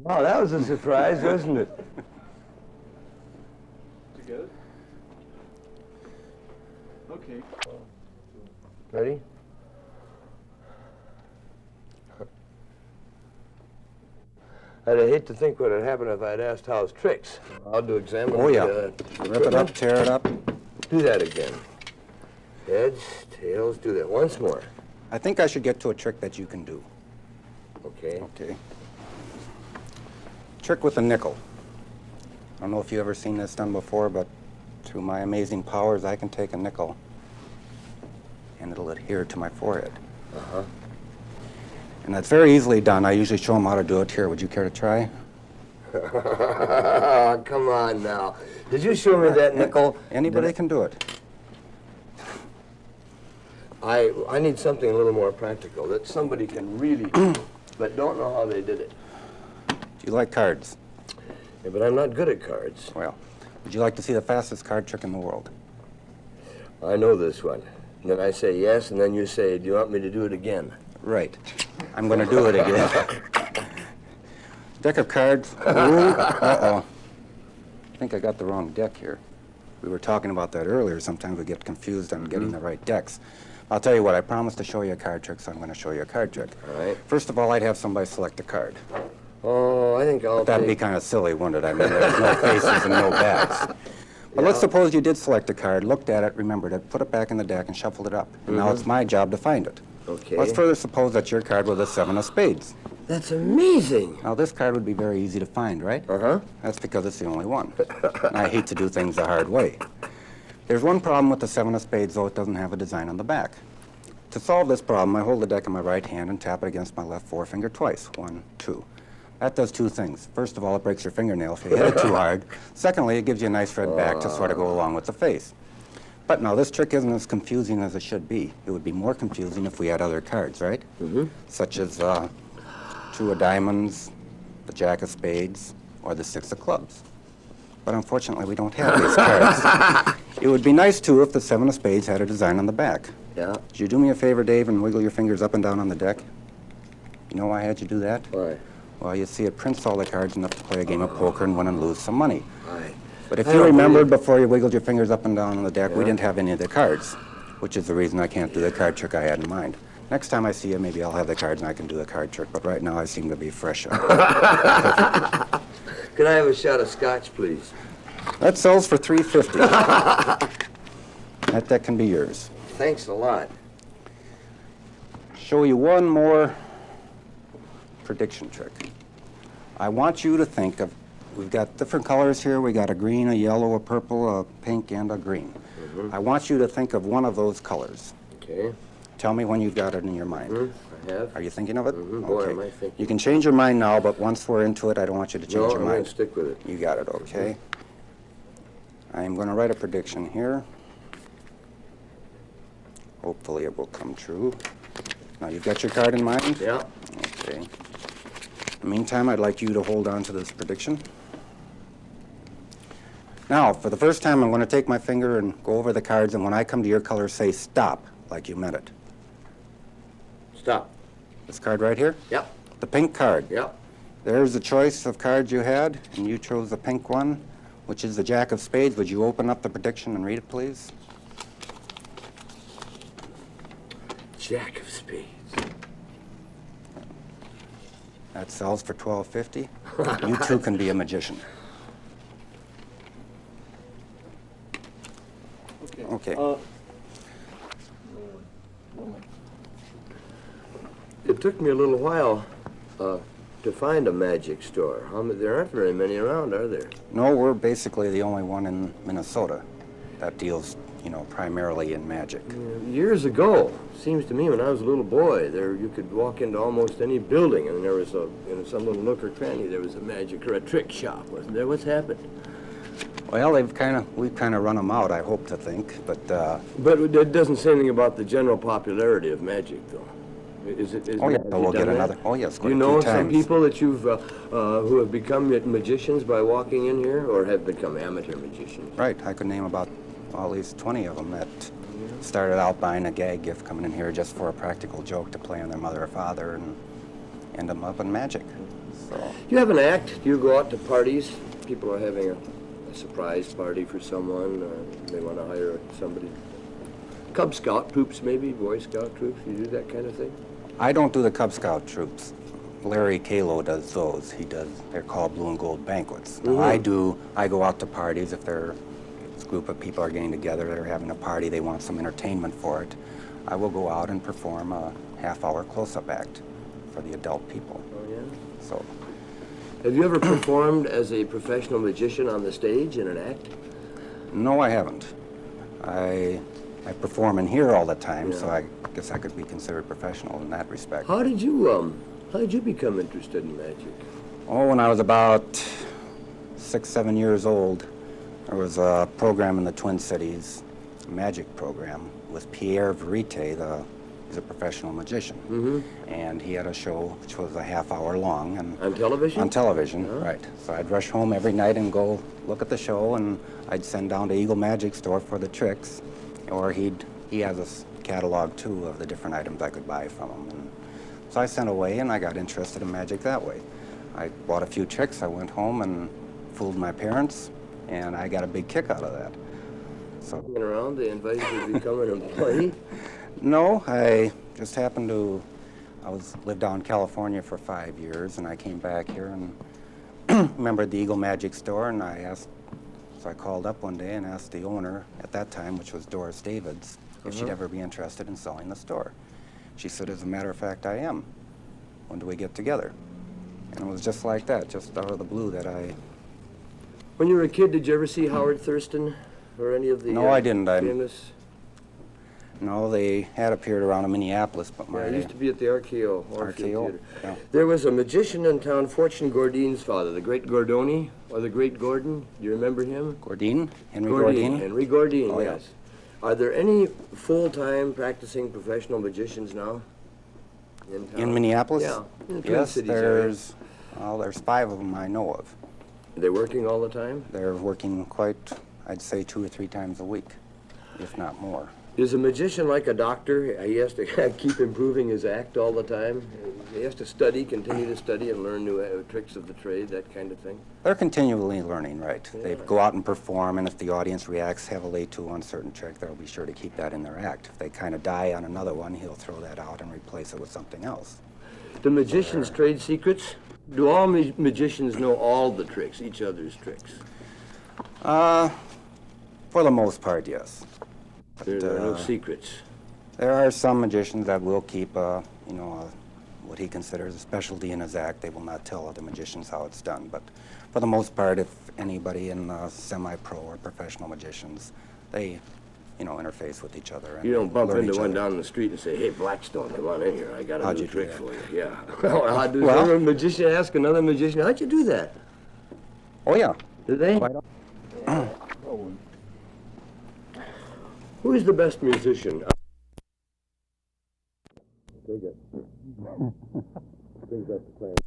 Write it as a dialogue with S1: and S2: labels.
S1: Wow, that was a surprise, wasn't it?
S2: Did you get it? Okay.
S1: Ready? I'd hate to think what had happened if I'd asked Hal's tricks. I'll do examine.
S3: Oh, yeah. Rip it up, tear it up.
S1: Do that again. Heads, tails, do that once more.
S3: I think I should get to a trick that you can do.
S1: Okay.
S3: Okay. Trick with a nickel. I don't know if you've ever seen this done before, but through my amazing powers, I can take a nickel and it'll adhere to my forehead.
S1: Uh-huh.
S3: And that's very easily done. I usually show them how to do it. Here, would you care to try?
S1: Come on now. Did you show me that nickel?
S3: Anybody can do it.
S1: I need something a little more practical that somebody can really do, but don't know how they did it.
S3: Do you like cards?
S1: Yeah, but I'm not good at cards.
S3: Well, would you like to see the fastest card trick in the world?
S1: I know this one. And then I say yes, and then you say, do you want me to do it again?
S3: Right. I'm going to do it again. Deck of cards. Ooh, uh-oh. I think I got the wrong deck here. We were talking about that earlier. Sometimes we get confused on getting the right decks. I'll tell you what, I promised to show you a card trick, so I'm going to show you a card trick.
S1: All right.
S3: First of all, I'd have somebody select a card.
S1: Oh, I think I'll
S3: That'd be kind of silly, wouldn't it? I mean, there's no faces and no backs. But let's suppose you did select a card, looked at it, remembered it, put it back in the deck, and shuffled it up. And now it's my job to find it.
S1: Okay.
S3: Let's further suppose that's your card with a 7 of spades.
S1: That's amazing.
S3: Now, this card would be very easy to find, right?
S1: Uh-huh.
S3: That's because it's the only one. And I hate to do things the hard way. There's one problem with the 7 of spades, though it doesn't have a design on the back. To solve this problem, I hold the deck in my right hand and tap it against my left forefinger twice. 1, 2. That does two things. First of all, it breaks your fingernail if you hit it too hard. Secondly, it gives you a nice red back to sort of go along with the face. But now, this trick isn't as confusing as it should be. It would be more confusing if we had other cards, right? Such as 2 of diamonds, the jack of spades, or the 6 of clubs. But unfortunately, we don't have these cards. It would be nice, too, if the 7 of spades had a design on the back.
S1: Yeah.
S3: Would you do me a favor, Dave, and wiggle your fingers up and down on the deck? You know why I had you do that?
S1: Why?
S3: Well, you see, it prints all the cards enough to play a game of poker and win and lose some money.
S1: Aye.
S3: But if you remembered before you wiggled your fingers up and down on the deck, we didn't have any of the cards, which is the reason I can't do the card trick I had in mind. Next time I see you, maybe I'll have the cards and I can do the card trick, but right now I seem to be fresh.
S1: Could I have a shot of scotch, please?
S3: That sells for $3.50. That deck can be yours.
S1: Thanks a lot.
S3: Show you one more prediction trick. I want you to think of, we've got different colors here. We got a green, a yellow, a purple, a pink, and a green. I want you to think of one of those colors.
S1: Okay.
S3: Tell me when you've got it in your mind.
S1: I have.
S3: Are you thinking of it?
S1: Boy, am I thinking.
S3: You can change your mind now, but once we're into it, I don't want you to change
S1: No,
S3: your
S1: I'm
S3: mind.
S1: going to stick with it.
S3: You got it, okay. I'm going to write a prediction here. Hopefully it will come true. Now, you've got your card in mind?
S1: Yeah.
S3: Okay. In the meantime, I'd like you to hold on to this prediction. Now, for the first time, I'm going to take my finger and go over the cards, and when I come to your color, say stop, like you meant it.
S1: Stop.
S3: This card right here?
S1: Yep.
S3: The pink card.
S1: Yep.
S3: There's the choice of cards you had, and you chose the pink one, which is the jack of spades. Would you open up the prediction and read it, please?
S1: Jack of spades.
S3: That sells for $12.50. You too can be a magician. Okay.
S1: It took me a little while to find a magic store. There aren't very many around, are there?
S3: No, we're basically the only one in Minnesota that deals, you know, primarily in magic.
S1: Years ago, seems to me when I was a little boy, you could walk into almost any building and there was in some little nook or cranny, there was a magic or a trick shop, wasn't there? What's happened?
S3: Well, we've kind of run them out, I hope to think, but...
S1: But it doesn't say anything about the general popularity of magic, though.
S3: Oh, yeah, we'll get another. Oh, yes,
S1: Do you know some people that you've who have become magicians by walking in here, or have become amateur magicians?
S3: Right, I could name about at least 20 of them that started out buying a gag gift coming in here just for a practical joke to play on their mother or father, and end them up in magic. So,
S1: Do you have an act? Do you go out to parties? People are having a surprise party for someone, or they want to hire somebody. Cub Scout troops, maybe, Boy Scout troops. You do that kind of thing?
S3: I don't do the Cub Scout troops. Larry Kalo does those. They're called Blue and Gold banquets. Now, I go out to parties if this group of people are getting together, they're having a party, they want some entertainment for it. I will go out and perform a half-hour close-up act for the adult people.
S1: Oh, yeah?
S3: So,
S1: Have you ever performed as a professional magician on the stage in an act?
S3: no, I haven't. I perform in here all the time,
S1: Yeah.
S3: so I guess I could be considered professional in that respect.
S1: How did you become interested in magic?
S3: Oh, when I was about 6, 7 years old, there was a program in the Twin Cities, a magic program, with Pierre Verite, he's a professional magician. And he had a show which was a half-hour long. And
S1: On television?
S3: on television, right. So I'd rush home every night and go look at the show, and I'd send down to Eagle Magic Store for the tricks, or he has a catalog, too, of the different items I could buy from him. And so I sent away, and I got interested in magic that way. I bought a few tricks, I went home and fooled my parents, and I got a big kick out of that. So,
S1: Hanging around, they invited you to become an employee?
S3: no, I just happened to, lived down in California for 5 years, and I came back here and remembered the Eagle Magic Store, and so I called up one day and asked the owner at that time, which was Doris Davids, if she'd ever be interested in selling the store. She said, as a matter of fact, I am. When do we get together? And it was just like that, just out of the blue that
S1: When you were a kid, did you ever see Howard Thurston or any of the
S3: No, I didn't.
S1: famous?
S3: No, they had appeared around in Minneapolis, but
S1: Yeah, I used to be at the RKO, Orpheum
S3: RKO,
S1: Theater.
S3: yeah.
S1: There was a magician in town, Fortune Gordine's father, the great Gordoni, or the great Gordon. Do you remember him?
S3: Gordine? Henry Gordine?
S1: Henry Gordine,
S3: Oh,
S1: yes. Are there any full-time practicing professional magicians now in town?
S3: In Minneapolis?
S1: Yeah, in the Twin
S3: Yes,
S1: Cities area.
S3: there's 5 of them I know of.
S1: They're working all the time?
S3: They're working quite, I'd say 2 or 3 times a week, if not more.
S1: Is a magician like a doctor? He has to keep improving his act all the time? He has to study, continue to study and learn new tricks of the trade, that kind of thing?
S3: They're continually learning, right? They go out and perform, and if the audience reacts heavily to one certain trick, they'll be sure to keep that in their act. If they kind of die on another one, he'll throw that out and replace it with something else.
S1: Do magicians trade secrets? Do all magicians know all the tricks, each other's tricks?
S3: For the most part, yes. But,
S1: There are no secrets.
S3: there are some magicians that will keep, what he considers a specialty in his act. They will not tell other magicians how it's done. But for the most part, if anybody in semi-pro or professional magicians, they, interface with each other. And
S1: You don't bump
S3: learn
S1: into
S3: each
S1: one
S3: other.
S1: down the street and say, "Hey, Blackstone, come on in here. I got a
S3: How'd
S1: new
S3: you do
S1: trick
S3: that?"
S1: for you." Yeah. Well, how does
S3: Well-
S1: a magician ask another magician, "How'd you do that?"
S3: Oh, yeah.
S1: Do they?
S3: Quite
S1: Who is the best musician? Take it. Brings up the clarinet.